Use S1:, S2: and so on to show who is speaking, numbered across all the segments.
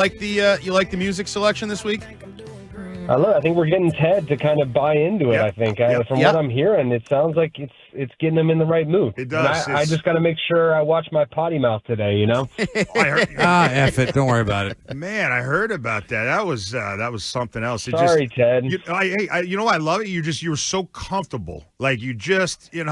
S1: Like the you like the music selection this week?
S2: Look, I think we're getting Ted to kind of buy into it.
S3: Yep.
S2: I think
S3: Yep.
S2: from what I'm hearing, it sounds like it's getting him in the right mood.
S3: It
S2: And
S3: does.
S2: I just got to make sure I watch my potty mouth today. You know.
S3: I heard,
S4: F it. Don't worry about it.
S3: man, I heard about that. That was something else.
S2: Sorry, Ted.
S3: You know, I love it. You were so comfortable. Like you just, you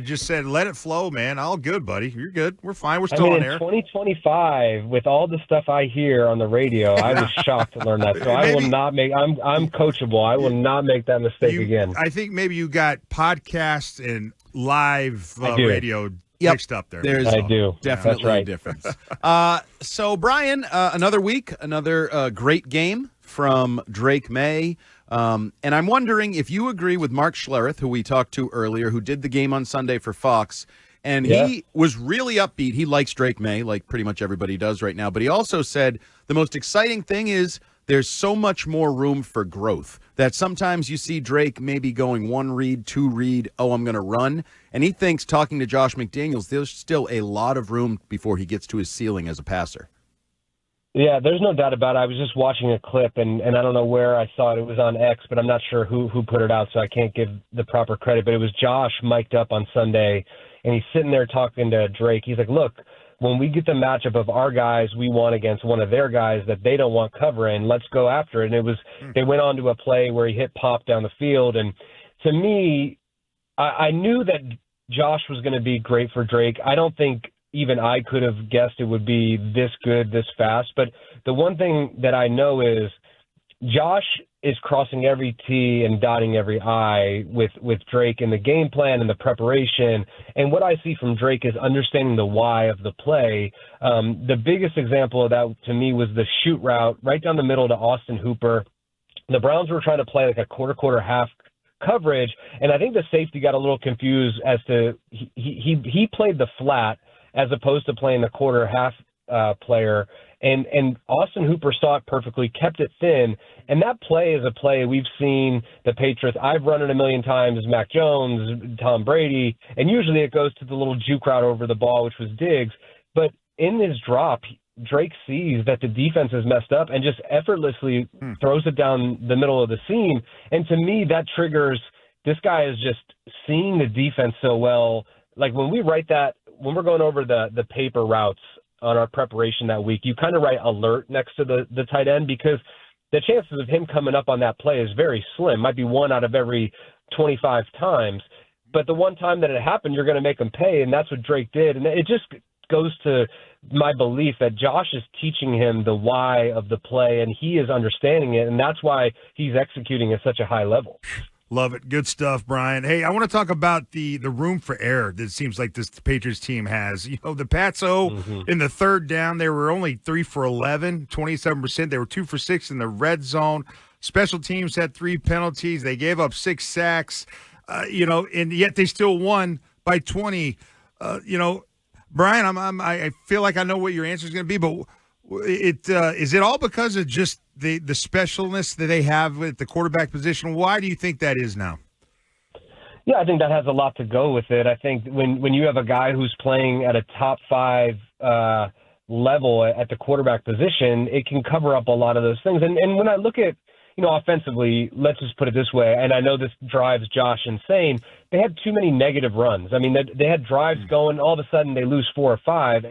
S3: just said, let it flow, man. All good, buddy. You're good. We're fine. We're still on
S2: in
S3: air.
S2: 2025, with all the stuff I hear on the radio, I was shocked to learn that. So I will not make. I'm coachable. I will not make that mistake again.
S3: I think maybe you got podcasts and live radio mixed up there.
S2: I do.
S1: Definitely a difference. So, Brian, another week, another great game from Drake Maye. And I'm wondering if you agree with Mark Schlereth, who we talked to earlier, who did the game on Sunday for Fox. And he was really upbeat. He likes Drake Maye, like pretty much everybody does right now. But he also said the most exciting thing is there's so much more room for growth that sometimes you see Drake maybe going one read, two read, I'm going to run. And he thinks, talking to Josh McDaniels, there's still a lot of room before he gets to his ceiling as a passer.
S2: Yeah, there's no doubt about it. I was just watching a clip, and I don't know where I saw it. It was on X, but I'm not sure who put it out, so I can't give the proper credit. But it was Josh mic'd up on Sunday, and he's sitting there talking to Drake. He's like, look, when we get the matchup of our guys we want against one of their guys that they don't want covering, let's go after it. And they went on to a play where he hit pop down the field. And to me, I knew that Josh was going to be great for Drake. I don't think even I could have guessed it would be this good, this fast. But the one thing that I know is Josh is crossing every T and dotting every I with Drake in the game plan and the preparation. And what I see from Drake is understanding the why of the play. The biggest example of that to me was the shoot route right down the middle to Austin Hooper. The Browns were trying to play like a quarter, half coverage. And I think the safety got a little confused as to he played the flat as opposed to playing the quarter, half player. And Austin Hooper saw it perfectly, kept it thin. And that play is a play we've seen the Patriots. I've run it a million times, Mac Jones, Tom Brady, and usually it goes to the little juke route over the ball, which was Diggs. But in this drop, Drake sees that the defense is messed up and just effortlessly throws it down the middle of the seam. And to me, that triggers this guy is just seeing the defense so well. Like when we write that, when we're going over the paper routes on our preparation that week, you kind of write alert next to the tight end because the chances of him coming up on that play is very slim. Might be one out of every 25 times. But the one time that it happened, you're going to make him pay, and that's what Drake did. And it just goes to my belief that Josh is teaching him the why of the play, and he is understanding it, and that's why he's executing at such a high level.
S3: Love it. Good stuff, Brian. Hey, I want to talk about the room for error that it seems like this Patriots team has. You know, the Pats, in the third down, they were only 3 for 11, 27%. They were 2 for 6 in the red zone. Special teams had 3 penalties. They gave up 6 sacks, and yet they still won by 20. Brian, I feel like I know what your answer is going to be, but is it all because of just the specialness that they have at the quarterback position? Why do you think that is now?
S2: Yeah, I think that has a lot to go with it. I think when you have a guy who's playing at a top 5 level at the quarterback position, it can cover up a lot of those things. And when I look at, offensively, let's just put it this way, and I know this drives Josh insane, they had too many negative runs. I mean, they had drives going, all of a sudden they lose 4 or 5.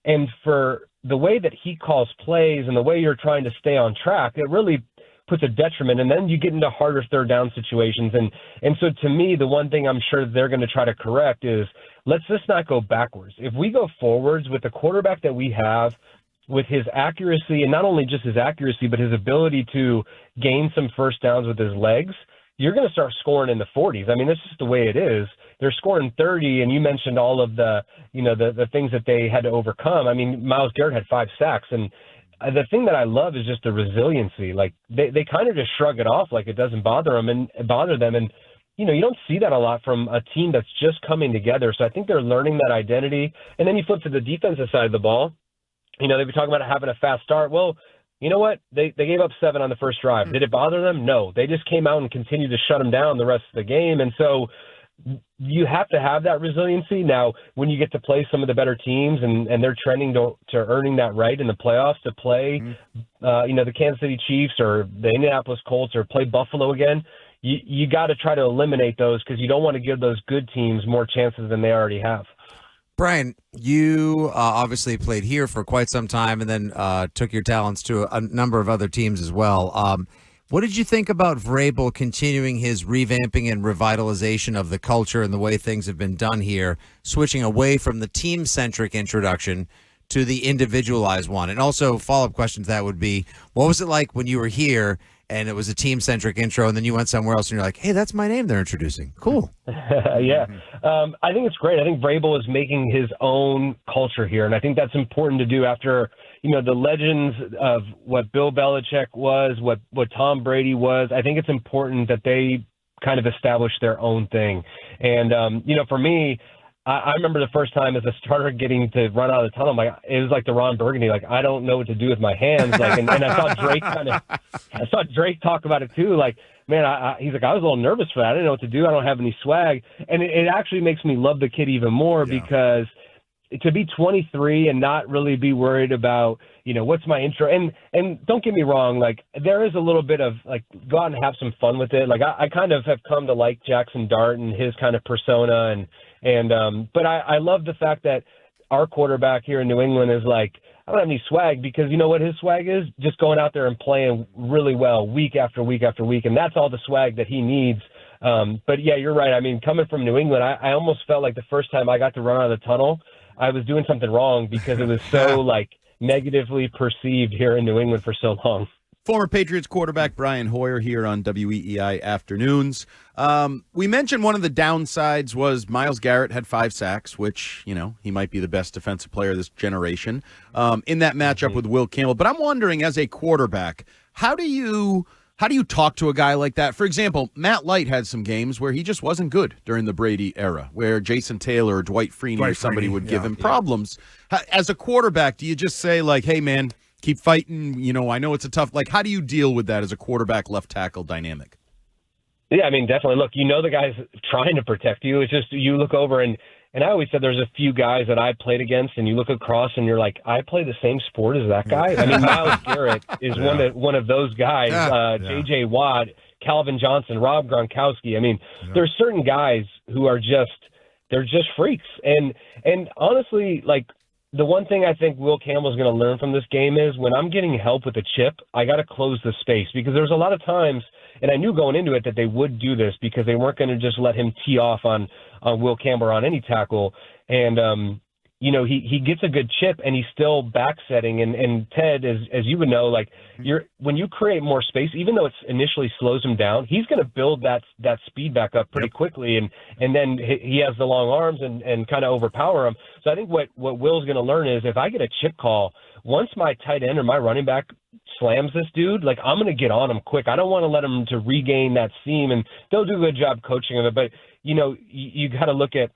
S2: And for the way that he calls plays and the way you're trying to stay on track, it really puts a detriment. And then you get into harder third down situations. And so to me, the one thing I'm sure they're going to try to correct is let's just not go backwards. If we go forwards with the quarterback that we have, with his accuracy, and not only just his accuracy, but his ability to gain some first downs with his legs, you're going to start scoring in the 40s. I mean, this is the way it is. They're scoring 30, and you mentioned all of the things that they had to overcome. I mean, Myles Garrett had 5 sacks, and the thing that I love is just the resiliency. Like they kind of just shrug it off like it doesn't bother them. And you don't see that a lot from a team that's just coming together. So I think they're learning that identity. And then you flip to the defensive side of the ball. They've been talking about having a fast start. Well, you know what? They gave up 7 on the first drive. Did it bother them? No. They just came out and continued to shut them down the rest of the game. And so you have to have that resiliency. Now, when you get to play some of the better teams and they're trending to earning that right in the playoffs to play, the Kansas City Chiefs or the Indianapolis Colts or play Buffalo again, you got to try to eliminate those because you don't want to give those good teams more chances than they already have.
S4: Brian, you obviously played here for quite some time and then took your talents to a number of other teams as well. What did you think about Vrabel continuing his revamping and revitalization of the culture and the way things have been done here, switching away from the team-centric introduction to the individualized one? And also, follow-up question to that would be, what was it like when you were here and it was a team-centric intro and then you went somewhere else and you're like, hey, that's my name they're introducing. Cool.
S2: Yeah. I think it's great. I think Vrabel is making his own culture here, and I think that's important to do after – the legends of what Bill Belichick was, what Tom Brady was. I think it's important that they kind of establish their own thing. And, for me, I remember the first time as a starter getting to run out of the tunnel, it was like the Ron Burgundy, I don't know what to do with my hands. And I saw Drake talk about it too. Man, he's like, I was a little nervous for that. I didn't know what to do. I don't have any swag. And it actually makes me love the kid even more because to be 23 and not really be worried about, what's my intro. And don't get me wrong, there is a little bit of go out and have some fun with it. I kind of have come to like Jackson Dart and his kind of persona. But I love the fact that our quarterback here in New England is I don't have any swag because you know what his swag is? Just going out there and playing really well week after week after week. And that's all the swag that he needs. But yeah, you're right. I mean, coming from New England, I almost felt like the first time I got to run out of the tunnel, I was doing something wrong because it was so negatively perceived here in New England for so long.
S1: Former Patriots quarterback Brian Hoyer here on WEEI Afternoons. We mentioned one of the downsides was Myles Garrett had 5 sacks, which, he might be the best defensive player of this generation in that matchup with Will Campbell. But I'm wondering, as a quarterback, how do you talk to a guy like that? For example, Matt Light had some games where he just wasn't good during the Brady era, where Jason Taylor or Dwight Freeney or somebody would give him problems. As a quarterback, do you just say, hey, man, keep fighting? I know it's a tough – how do you deal with that as a quarterback left tackle dynamic?
S2: Yeah, I mean, definitely. Look, the guy's trying to protect you. It's just you look over and I always said there's a few guys that I played against, and you look across and you're like, I play the same sport as that guy. I mean, Myles Garrett is one of those guys. J.J. Watt, Calvin Johnson, Rob Gronkowski. I mean, there's certain guys who are they're just freaks. And honestly, the one thing I think Will Campbell's going to learn from this game is when I'm getting help with a chip, I got to close the space because there's a lot of times, and I knew going into it that they would do this because they weren't going to just let him tee off on Will Campbell or on any tackle. And, he gets a good chip and he's still back setting. And Ted, as you would know, when you create more space, even though it initially slows him down, he's going to build that speed back up pretty quickly. And then he has the long arms and kind of overpower him. So I think what Will's going to learn is if I get a chip call, once my tight end or my running back slams this dude, I'm going to get on him quick. I don't want to let him to regain that seam, and they'll do a good job coaching him. But, you got to look at,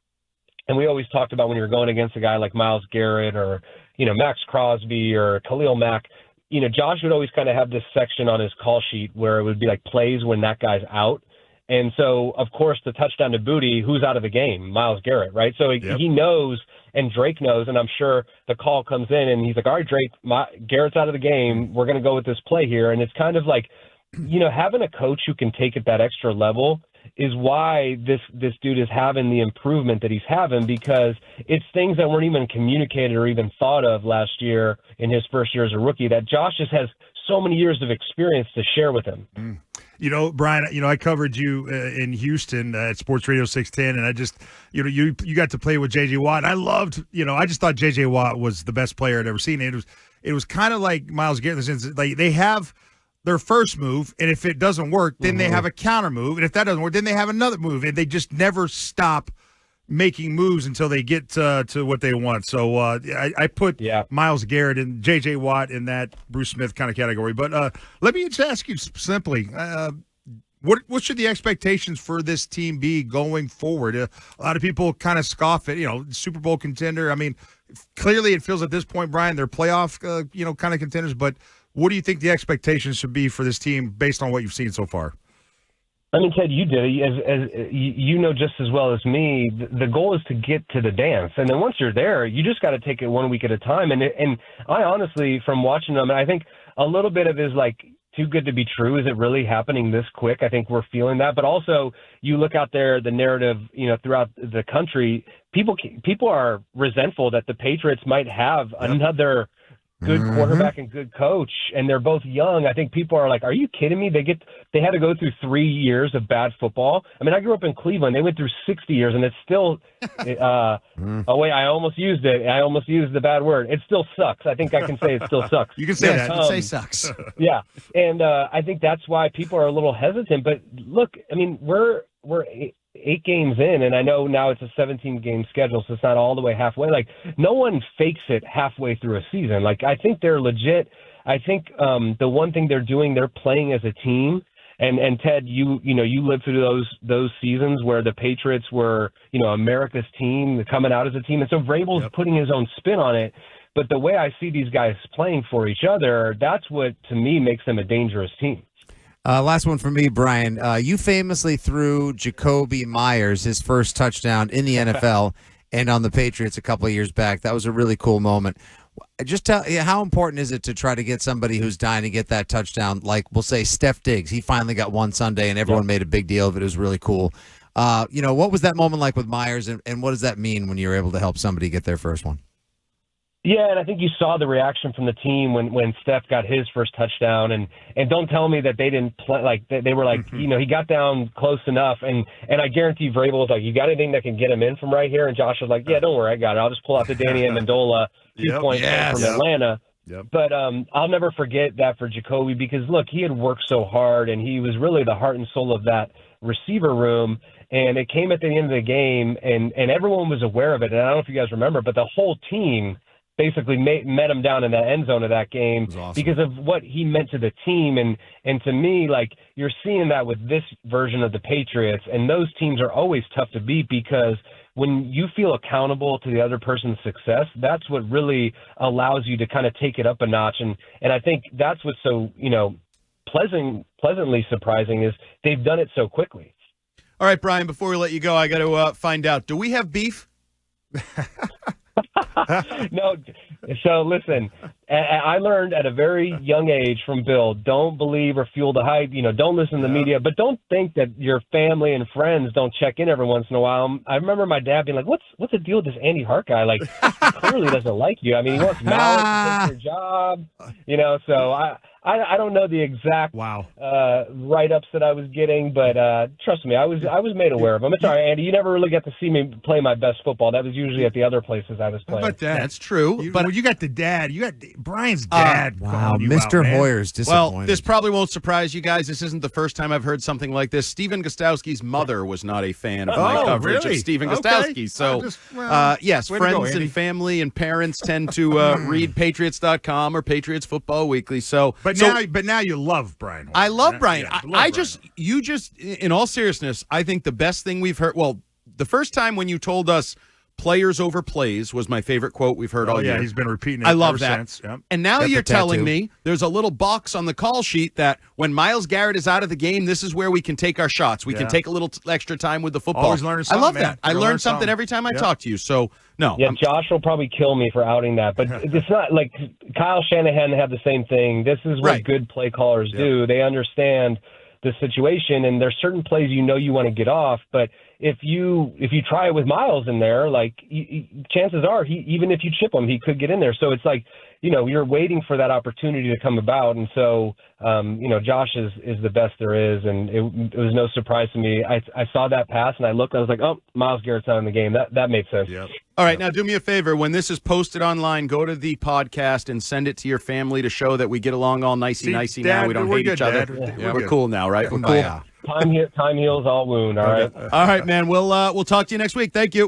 S2: and we always talked about when you're going against a guy like Myles Garrett or, Max Crosby or Khalil Mack, Josh would always kind of have this section on his call sheet where it would be plays when that guy's out. And so, of course, the touchdown to Booty, who's out of the game? Myles Garrett, right? So he knows, and Drake knows, and I'm sure the call comes in, and he's like, all right, Drake, Garrett's out of the game. We're going to go with this play here. And it's kind of having a coach who can take it that extra level is why this dude is having the improvement that he's having, because it's things that weren't even communicated or even thought of last year in his first year as a rookie that Josh just has so many years of experience to share with him.
S3: Brian, I covered you in Houston at Sports Radio 610, and I just, you got to play with J.J. Watt. And I loved, I just thought J.J. Watt was the best player I'd ever seen. It was kind of like Myles Garrett in the sense that, they have their first move, and if it doesn't work, then they have a counter move, and if that doesn't work, then they have another move, and they just never stop making moves until they get to what they want. So I put Myles Garrett and J.J. Watt in that Bruce Smith kind of category. But let me just ask you simply, what should the expectations for this team be going forward? A lot of people kind of scoff at, Super Bowl contender. I mean, clearly it feels at this point, Brian, they're playoff, kind of contenders, but what do you think the expectations should be for this team based on what you've seen so far?
S2: I mean, Ted, you did it. As you know just as well as me, the goal is to get to the dance. And then once you're there, you just got to take it 1 week at a time. And I honestly, from watching them, and I think a little bit of it is like, too good to be true. Is it really happening this quick? I think we're feeling that. But also, you look out there, the narrative, throughout the country, people are resentful that the Patriots might have another good quarterback and good coach, and they're both young. I think people are like, are you kidding me? They had to go through 3 years of bad football. I mean, I grew up in Cleveland. They went through 60 years, and it's still oh wait, I almost used it. I almost used the bad word. It still sucks. I think I can say it still sucks.
S3: You can say that.
S1: You can say sucks.
S2: Yeah, and I think that's why people are a little hesitant. But look, I mean, we're 8 games in, and I know now it's a 17-game schedule, so it's not all the way halfway. Like, no one fakes it halfway through a season. Like, I think they're legit. I think the one thing they're doing, they're playing as a team. And Ted, you lived through those seasons where the Patriots were, America's team, coming out as a team. And so Vrabel's putting his own spin on it. But the way I see these guys playing for each other, that's what, to me, makes them a dangerous team.
S4: Last one for me, Brian. You famously threw Jacoby Myers his first touchdown in the NFL and on the Patriots a couple of years back. That was a really cool moment. Just tell how important is it to try to get somebody who's dying to get that touchdown? Like, we'll say Steph Diggs. He finally got one Sunday, and everyone made a big deal of it. It was really cool. What was that moment like with Myers, and what does that mean when you're able to help somebody get their first one?
S2: Yeah, and I think you saw the reaction from the team when Steph got his first touchdown, and don't tell me that they didn't play, like they were like, he got down close enough, and I guarantee Vrabel was like, you got anything that can get him in from right here? And Josh was like, yeah, don't worry, I got it. I'll just pull out the Danny Amendola 2-point from Atlanta. Yep. But I'll never forget that for Jacoby, because look, he had worked so hard, and he was really the heart and soul of that receiver room. And it came at the end of the game, and everyone was aware of it. And I don't know if you guys remember, but the whole team basically met him down in that end zone of that game because of what he meant to the team. And to me, like, you're seeing that with this version of the Patriots, and those teams are always tough to beat because when you feel accountable to the other person's success, that's what really allows you to kind of take it up a notch. And I think that's what's so, pleasantly surprising is they've done it so quickly.
S1: All right, Brian, before we let you go, I got to find out, do we have beef?
S2: No. So listen, I learned at a very young age from Bill, don't believe or fuel the hype. Don't listen to the media, but don't think that your family and friends don't check in every once in a while. I remember my dad being like, what's the deal with this Andy Hart guy? Like, he clearly doesn't like you. I mean, he wants Malik to take your job, so I don't know the exact write-ups that I was getting, but trust me, I was made aware of them. It's all right, Andy. You never really got to see me play my best football. That was usually at the other places I was playing.
S3: How about that?
S1: That's true.
S3: But you got the dad. You got Brian's dad.
S4: Wow, Mr. Hoyer's disappointed.
S1: Well, this probably won't surprise you guys. This isn't the first time I've heard something like this. Stephen Gostowski's mother was not a fan of my coverage of Stephen Gostowski. So, yes, friends and family and parents tend to read Patriots.com or Patriots Football Weekly.
S3: But now you love Brian Hoyer.
S1: I love Brian. In all seriousness, I think the best thing we've heard, well, the first time when you told us players over plays was my favorite quote we've heard all year.
S3: Yeah, he's been repeating it
S1: I love
S3: ever
S1: that.
S3: since. Yep.
S1: And now you're telling me there's a little box on the call sheet that when Myles Garrett is out of the game, this is where we can take our shots. We can take a little extra time with the football.
S3: Always learning something,
S1: I love
S3: man.
S1: that. I learn something every time I talk to you. So, no.
S2: Yeah, Josh will probably kill me for outing that. But it's not like Kyle Shanahan had the same thing. This is what good play callers do. They understand the situation, and there's certain plays you want to get off, but if you try it with Myles in there, like chances are even if you chip him, he could get in there. So it's like, you're waiting for that opportunity to come about. And so, Josh is the best there is. And it was no surprise to me. I saw that pass and I looked, I was like, oh, Myles Garrett's not in the game. That made sense.
S3: Yep.
S1: All right. Now do me a favor. When this is posted online, go to the podcast and send it to your family to show that we get along all nicey now. We don't hate each other. We're cool now, right? We're cool.
S2: Time heals all wound. All right.
S1: All right, man. We'll talk to you next week. Thank you.